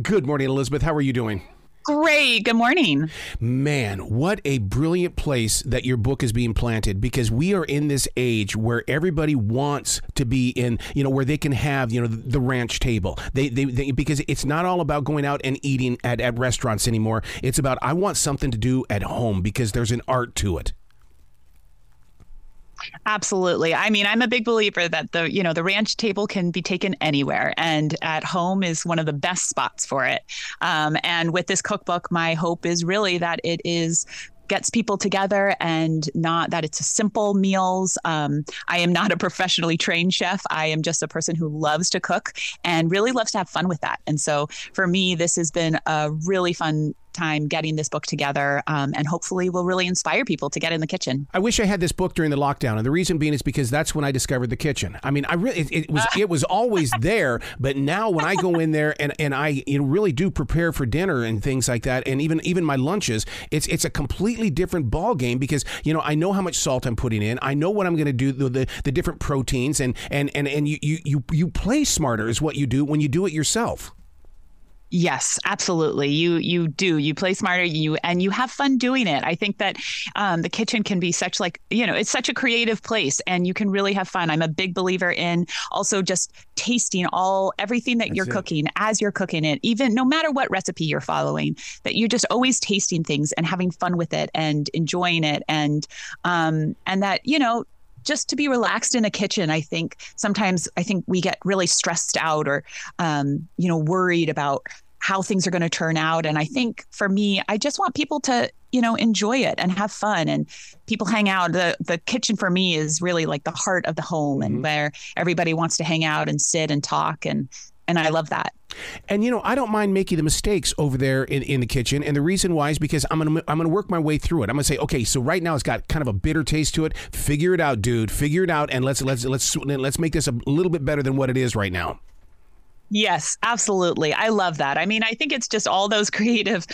Good morning, Elizabeth. How are you doing? Great. Good morning. Man, what a brilliant place that your book is being planted, because we are in this age where everybody wants to be in, where they can have, the ranch table. They because it's not all about going out and eating at restaurants anymore. It's about, I want something to do at home because there's an art to it. Absolutely. I mean, I'm a big believer that the ranch table can be taken anywhere, and at home is one of the best spots for it. And with this cookbook, my hope is really that gets people together, and not that it's a simple meals. I am not a professionally trained chef. I am just a person who loves to cook and really loves to have fun with that. And so for me, this has been a really fun time getting this book together, and hopefully will really inspire people to get in the kitchen. I wish I had this book during the lockdown, and the reason being is because that's when I discovered the kitchen. I mean, it was always there, but now when I go in there and I really do prepare for dinner and things like that, and even my lunches, it's a completely different ball game, because I know how much salt I'm putting in. I know what I'm going to do, the different proteins, and you play smarter is what you do when you do it yourself. Yes, absolutely. You do. You play smarter. You have fun doing it. I think that the kitchen can be such it's such a creative place, and you can really have fun. I'm a big believer in also just tasting everything that you're cooking as you're cooking it, even no matter what recipe you're following, that you're just always tasting things and having fun with it and enjoying it. And that, just to be relaxed in a kitchen. I think sometimes we get really stressed out or, worried about how things are going to turn out. And I think for me, I just want people to, enjoy it and have fun, and people hang out. The kitchen for me is really like the heart of the home, and where everybody wants to hang out and sit and talk. And I love that. And, I don't mind making the mistakes over there in the kitchen. And the reason why is because I'm going to work my way through it. I'm going to say, okay, so right now it's got kind of a bitter taste to it. Figure it out, dude. Figure it out. And let's make this a little bit better than what it is right now. Yes, absolutely. I love that. I mean, I think it's just all those creative,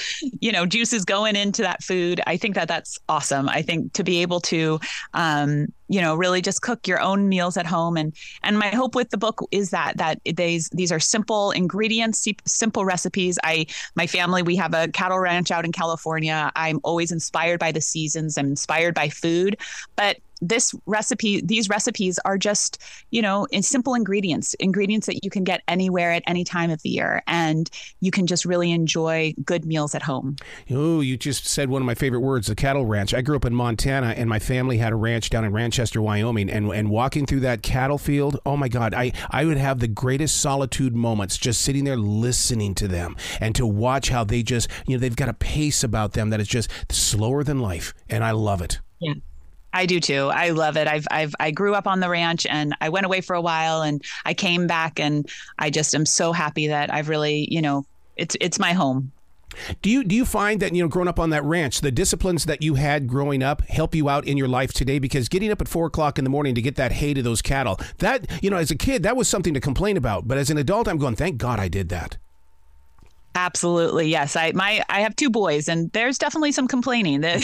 juices going into that food. I think that that's awesome. I think to be able to, really just cook your own meals at home. And my hope with the book is that these are simple ingredients, simple recipes. My family, we have a cattle ranch out in California. I'm always inspired by the seasons. I'm inspired by food, but these recipes are just, in simple ingredients that you can get anywhere at any time of the year. And you can just really enjoy good meals at home. Oh, you just said one of my favorite words, the cattle ranch. I grew up in Montana, and my family had a ranch down in Ranchester, Wyoming. And walking through that cattle field, oh my God, I would have the greatest solitude moments just sitting there listening to them, and to watch how they just, they've got a pace about them that is just slower than life. And I love it. Yeah. I do too. I love it. I grew up on the ranch, and I went away for a while, and I came back, and I just am so happy that I've really, it's my home. Do you find that, growing up on that ranch, the disciplines that you had growing up help you out in your life today? Because getting up at 4 o'clock in the morning to get that hay to those cattle, that, as a kid, that was something to complain about. But as an adult, I'm going, thank God I did that. Absolutely. Yes. I have 2 boys, and there's definitely some complaining. I'm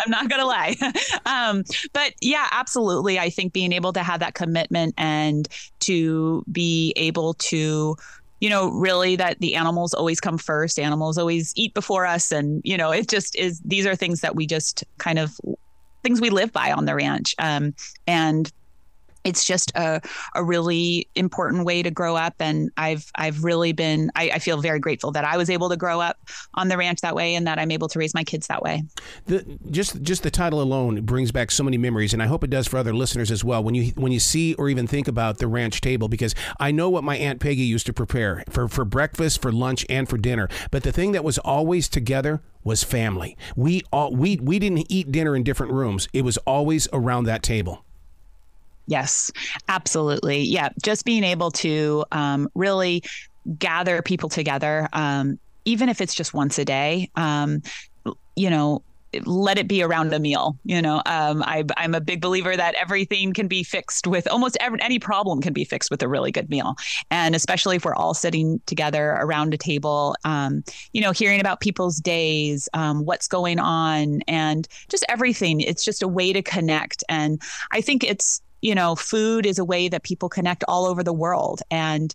not going to lie. But yeah, absolutely. I think being able to have that commitment and to be able to, really that the animals always come first. Animals always eat before us. And, it just is, these are things that we just kind of things we live by on the ranch. And it's just a really important way to grow up. And I've really been, I feel very grateful that I was able to grow up on the ranch that way, and that I'm able to raise my kids that way. Just the title alone brings back so many memories, and I hope it does for other listeners as well. When you see or even think about the ranch table, because I know what my Aunt Peggy used to prepare for breakfast, for lunch, and for dinner. But the thing that was always together was family. We didn't eat dinner in different rooms. It was always around that table. Yes, absolutely. Yeah. Just being able to really gather people together, even if it's just once a day, let it be around a meal. I'm a big believer that everything can be fixed with any problem can be fixed with a really good meal. And especially if we're all sitting together around a table, hearing about people's days, what's going on, and just everything. It's just a way to connect. And I think it's food is a way that people connect all over the world. And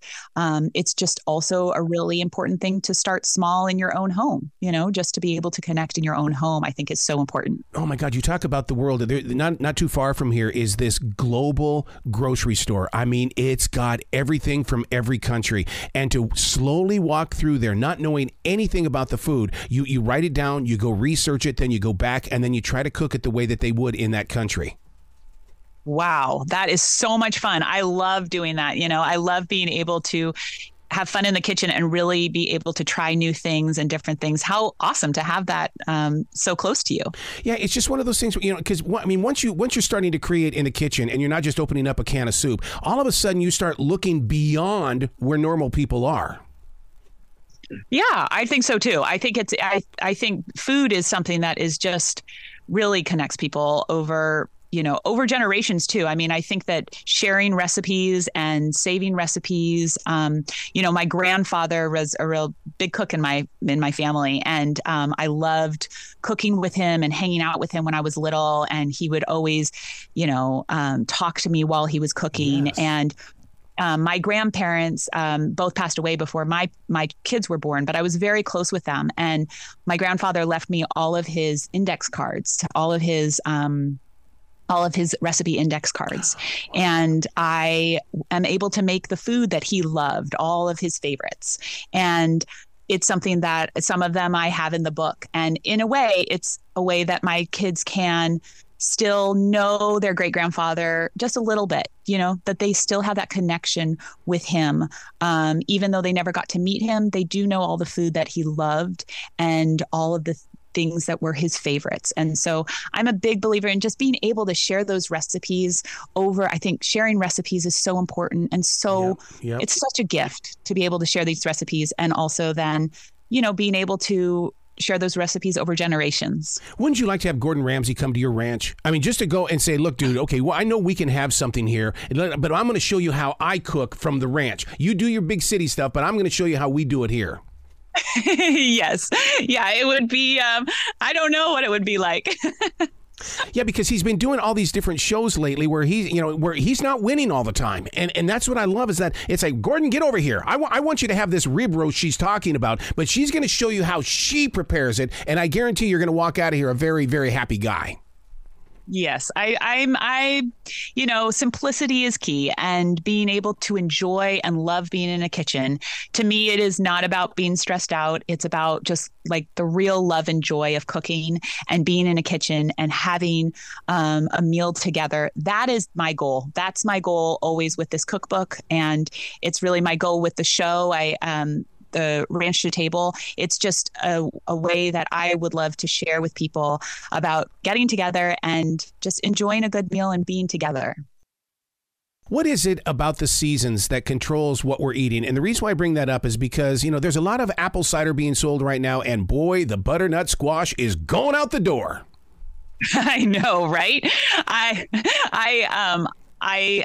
it's just also a really important thing to start small in your own home, just to be able to connect in your own home, I think is so important. Oh my God, you talk about the world. Not too far from here is this global grocery store. I mean, it's got everything from every country. And to slowly walk through there, not knowing anything about the food, you write it down, you go research it, then you go back, and then you try to cook it the way that they would in that country. Wow, that is so much fun. I love doing that. I love being able to have fun in the kitchen and really be able to try new things and different things. How awesome to have that so close to you. Yeah, it's just one of those things, because once you're starting to create in the kitchen and you're not just opening up a can of soup, all of a sudden you start looking beyond where normal people are. Yeah, I think so too. I think I think food is something that is just really connects people over generations too. I mean, I think that sharing recipes and saving recipes, my grandfather was a real big cook in my family. And I loved cooking with him and hanging out with him when I was little. And he would always, talk to me while he was cooking. Yes. And my grandparents both passed away before my kids were born, but I was very close with them. And my grandfather left me all of his index cards, all of his recipe index cards. And I am able to make the food that he loved, all of his favorites. And it's something that some of them I have in the book. And in a way, it's a way that my kids can still know their great grandfather just a little bit, that they still have that connection with him. Even though they never got to meet him, they do know all the food that he loved and all of the things that were his favorites. And so I'm a big believer in just being able to share those recipes over. I think sharing recipes is so important. And so It's such a gift to be able to share these recipes. And also then, being able to share those recipes over generations. Wouldn't you like to have Gordon Ramsay come to your ranch? I mean, just to go and say, look, dude, okay, well, I know we can have something here, but I'm going to show you how I cook from the ranch. You do your big city stuff, but I'm going to show you how we do it here. Yes. Yeah, it would be, I don't know what it would be like. Yeah, because he's been doing all these different shows lately where he's not winning all the time. And that's what I love is that it's like, Gordon, get over here. I want you to have this rib roast she's talking about, but she's going to show you how she prepares it. And I guarantee you're going to walk out of here a very, very happy guy. Yes, simplicity is key, and being able to enjoy and love being in a kitchen. To me, it is not about being stressed out. It's about just like the real love and joy of cooking and being in a kitchen and having a meal together. That is my goal. That's my goal always with this cookbook. And it's really my goal with the show. The Ranch to Table. It's just a way that I would love to share with people about getting together and just enjoying a good meal and being together. What is it about the seasons that controls what we're eating? And the reason why I bring that up is because, there's a lot of apple cider being sold right now. And boy, the butternut squash is going out the door. I know, right? I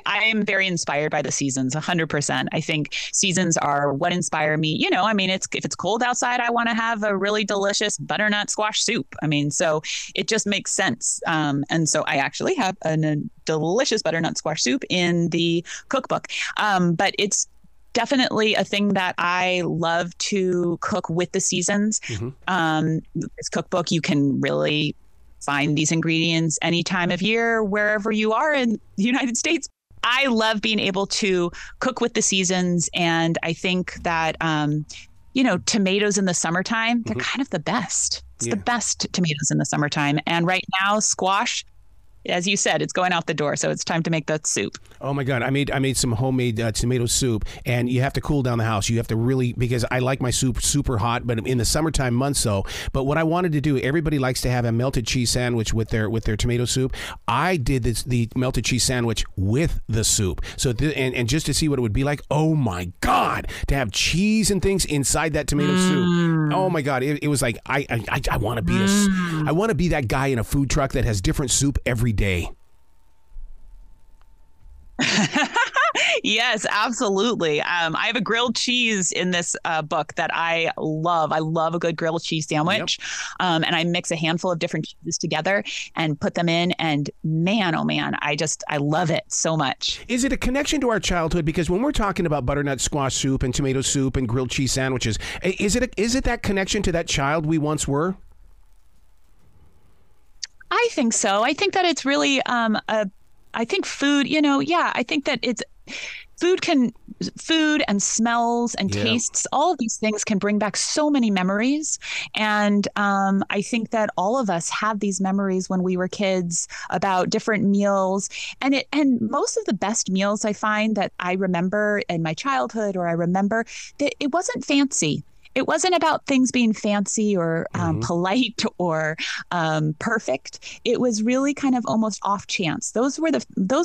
am very inspired by the seasons, 100%. I think seasons are what inspire me. If it's cold outside, I want to have a really delicious butternut squash soup. So it just makes sense. And so I actually have a delicious butternut squash soup in the cookbook. But it's definitely a thing that I love to cook with the seasons. Mm-hmm. This cookbook, you can really find these ingredients any time of year, wherever you are in the United States. I love being able to cook with the seasons. And I think that, tomatoes in the summertime, they're kind of the best. It's the best tomatoes in the summertime. And right now, squash, as you said, it's going out the door. So it's time to make that soup. Oh my God. I made some homemade tomato soup, and you have to cool down the house. You have to really, because I like my soup super hot, but in the summertime months though. But what I wanted to do, everybody likes to have a melted cheese sandwich with their tomato soup. I did the melted cheese sandwich with the soup. So and just to see what it would be like. Oh my God, to have cheese and things inside that tomato soup. Oh my God. It was like, I want to be I want to be that guy in a food truck that has different soup every day. Yes, absolutely. I have a grilled cheese in this book that I love. I love a good grilled cheese Yep. sandwich. And I mix a handful of different cheeses together and put them in. And man, oh man, I love it so much. Is it a connection to our childhood? Because when we're talking about butternut squash soup and tomato soup and grilled cheese sandwiches, is it that connection to that child we once were? I think so. I think that it's really I think food, yeah, I think that it's food can food and smells and Yeah. tastes, all of these things can bring back so many memories. And I think that all of us have these memories when we were kids about different meals. And most of the best meals I find that I remember in my childhood, or I remember that it wasn't fancy. It wasn't about things being fancy or polite or perfect. It was really kind of almost off chance. Those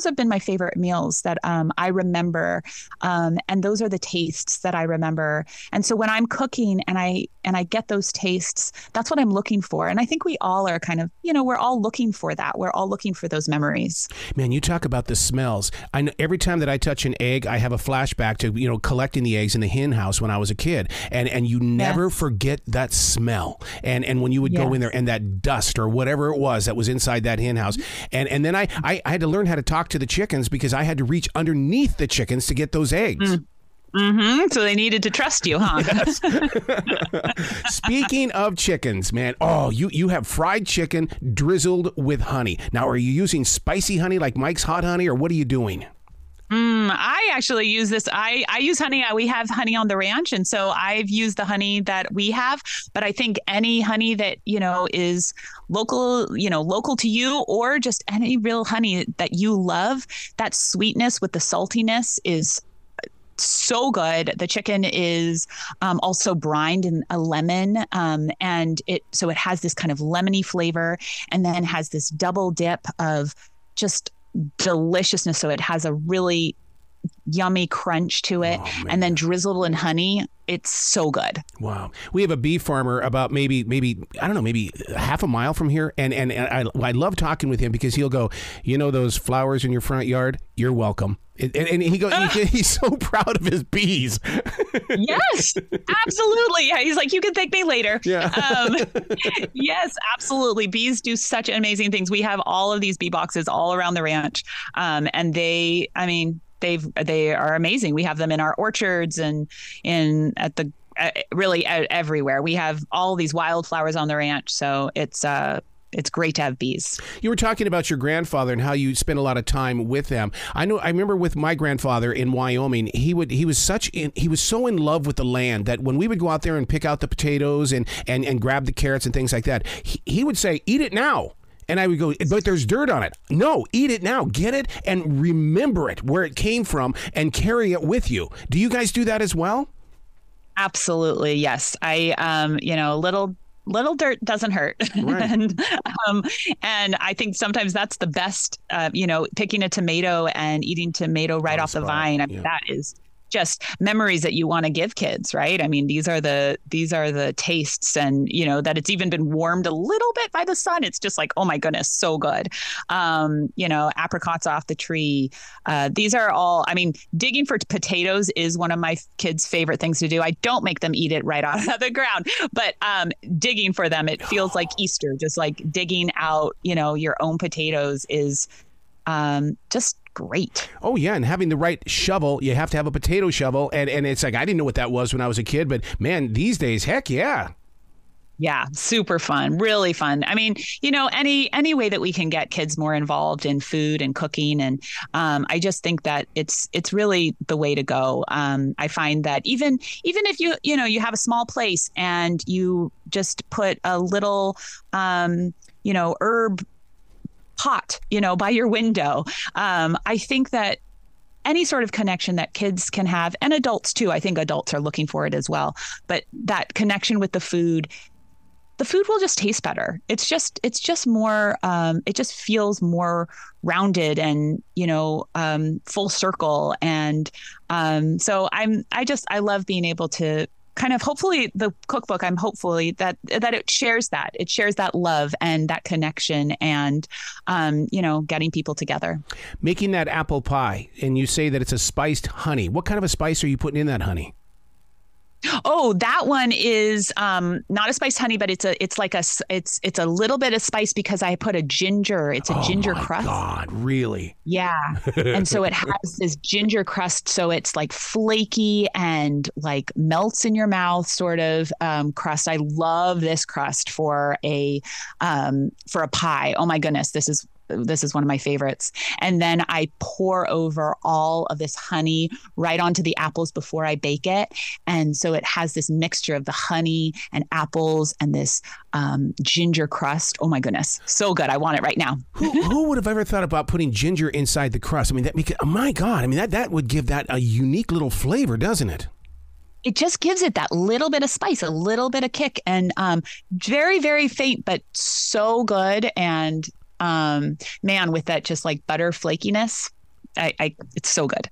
have been my favorite meals that I remember, and those are the tastes that I remember. And so when I'm cooking and I get those tastes, that's what I'm looking for. And I think we all are kind of, we're all looking for that. We're all looking for those memories. Man, you talk about the smells. I know every time that I touch an egg, I have a flashback to collecting the eggs in the hen house when I was a kid, and you never forget that smell. And when you would go in there and that dust or whatever it was that was inside that hen house, and then I had to learn how to talk to the chickens because I had to reach underneath the chickens to get those eggs. So they needed to trust you, huh? Yes. Speaking of chickens, man, you have fried chicken drizzled with honey. Now, are you using spicy honey like Mike's Hot Honey, or what are you doing? I actually use this. I use honey. We have honey on the ranch. And so I've used the honey that we have. But I think any honey that, is local, local to you, or just any real honey that you love, that sweetness with the saltiness is so good. The chicken is also brined in a lemon, and it has this kind of lemony flavor, and then has this double dip of just deliciousness. So it has a really yummy crunch to it, and then drizzled in honey. It's so good. Wow. We have a beef farmer about maybe I don't know, maybe half a mile from here, and I love talking with him because he'll go, those flowers in your front yard, you're welcome. And he goes, he's so proud of his bees. Yes, absolutely. Yeah, he's like, you can thank me later. Yeah. Yes, absolutely. Bees do such amazing things. We have all of these bee boxes all around the ranch, and they are amazing. We have them in our orchards and really everywhere. We have all these wildflowers on the ranch, so it's great to have bees. You were talking about your grandfather and how you spent a lot of time with them. I remember with my grandfather in Wyoming, he was so in love with the land that when we would go out there and pick out the potatoes and grab the carrots and things like that, he would say, "Eat it now." And I would go, "But there's dirt on it." "No, eat it now. Get it and remember it, where it came from, and carry it with you." Do you guys do that as well? Absolutely. Yes. Little dirt doesn't hurt. Right. And I think sometimes that's the best, picking a tomato and eating tomato right off the vine. I mean, that is just memories that you want to give kids, right? I mean, these are the tastes, and that it's even been warmed a little bit by the sun. It's just like, oh my goodness, so good. Apricots off the tree. These are all, digging for potatoes is one of my kids' favorite things to do. I don't make them eat it right out of the ground, but digging for them, it feels like Easter. Just like digging out, your own potatoes is just great. Oh yeah, and having the right shovel. You have to have a potato shovel, and it's like, I didn't know what that was when I was a kid, but man, these days, heck yeah. Yeah, super fun, really fun. I mean, any way that we can get kids more involved in food and cooking, and I just think that it's really the way to go. I find that even if you have a small place and you just put a little herb pot, by your window. I think that any sort of connection that kids can have, and adults too, I think adults are looking for it as well, but that connection with the food will just taste better. It's just more, it just feels more rounded and, full circle. And so I love being able to kind of hopefully the cookbook, I'm hopefully that it shares that love and that connection and getting people together. Making that apple pie, and you say that it's a spiced honey. What kind of a spice are you putting in that honey? Oh, that one is not a spiced honey, but it's a little bit of spice because I put a ginger. It's a ginger crust. Oh my God, really? Yeah. And so it has this ginger crust, so it's like flaky and like melts in your mouth sort of crust. I love this crust for a pie. Oh my goodness, this is one of my favorites. And then I pour over all of this honey right onto the apples before I bake it. And so it has this mixture of the honey and apples and this ginger crust. Oh my goodness. So good. I want it right now. Who would have ever thought about putting ginger inside the crust? I mean, oh my God. I mean, that would give that a unique little flavor, doesn't it? It just gives it that little bit of spice, a little bit of kick, and very, very faint, but so good. And man, with that just like butter flakiness, it's so good.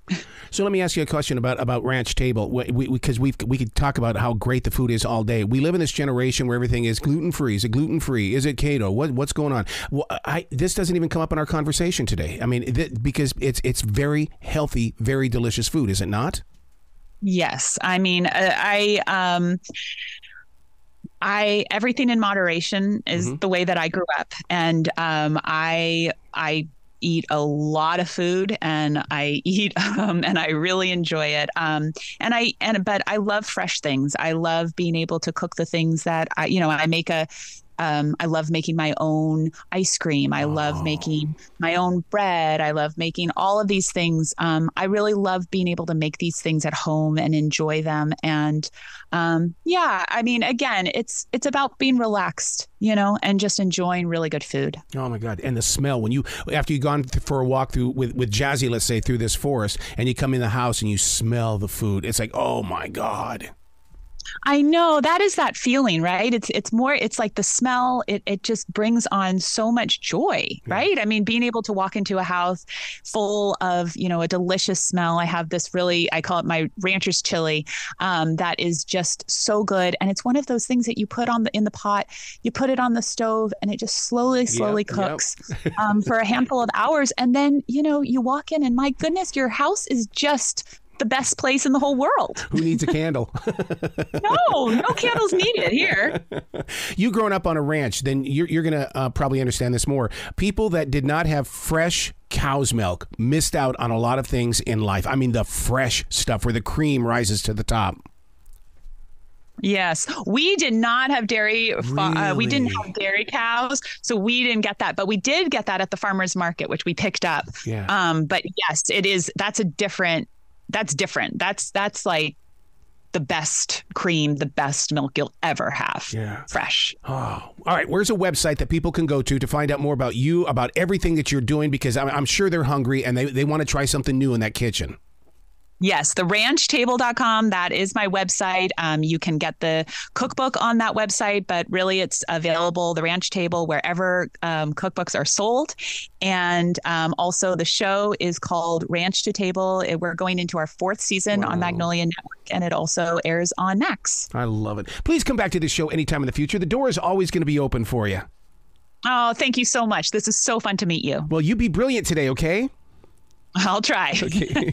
So let me ask you a question about Ranch Table, because we could talk about how great the food is all day. We live in this generation where everything is gluten free. Is it gluten free? Is it keto? What's going on? Well, this doesn't even come up in our conversation today. I mean, because it's very healthy, very delicious food, is it not? Yes, I mean, I everything in moderation is the way that I grew up, and I eat a lot of food, and I eat and I really enjoy it. But I love fresh things. I love being able to cook the things that I make I love making my own ice cream. I love making my own bread. I love making all of these things. I really love being able to make these things at home and enjoy them. And I mean, again, it's about being relaxed, and just enjoying really good food. Oh my God. And the smell after you've gone for a walk through with Jazzy, let's say, through this forest, and you come in the house and you smell the food. It's like, oh my God. I know, that is that feeling, right? It's like the smell, it just brings on so much joy, right? I mean, being able to walk into a house full of, a delicious smell. I have this I call it my rancher's chili, that is just so good. And it's one of those things that you put in the pot, you put it on the stove, and it just slowly cooks for a handful of hours. And then, you walk in and my goodness, your house is just the best place in the whole world. Who needs a candle? No candles needed here. You growing up on a ranch, then you're going to probably understand this more. People that did not have fresh cow's milk missed out on a lot of things in life. I mean, the fresh stuff where the cream rises to the top. Yes, we did not have dairy. Really? We didn't have dairy cows, so we didn't get that. But we did get that at the farmer's market, which we picked up. Yeah. But yes, it is. That's different. That's like the best cream, the best milk you'll ever have. Yeah. Fresh. Oh, all right. Where's a website that people can go to find out more about you, about everything that you're doing? Because I'm sure they're hungry and they want to try something new in that kitchen. Yes, theranchtable.com. That is my website. You can get the cookbook on that website, but really it's available, The Ranch Table, wherever cookbooks are sold. And also the show is called Ranch to Table. We're going into our 4th season on Magnolia Network, and it also airs on Max. I love it. Please come back to this show anytime in the future. The door is always going to be open for you. Oh, thank you so much. This is so fun to meet you. Well, you be brilliant today, okay? I'll try. Okay.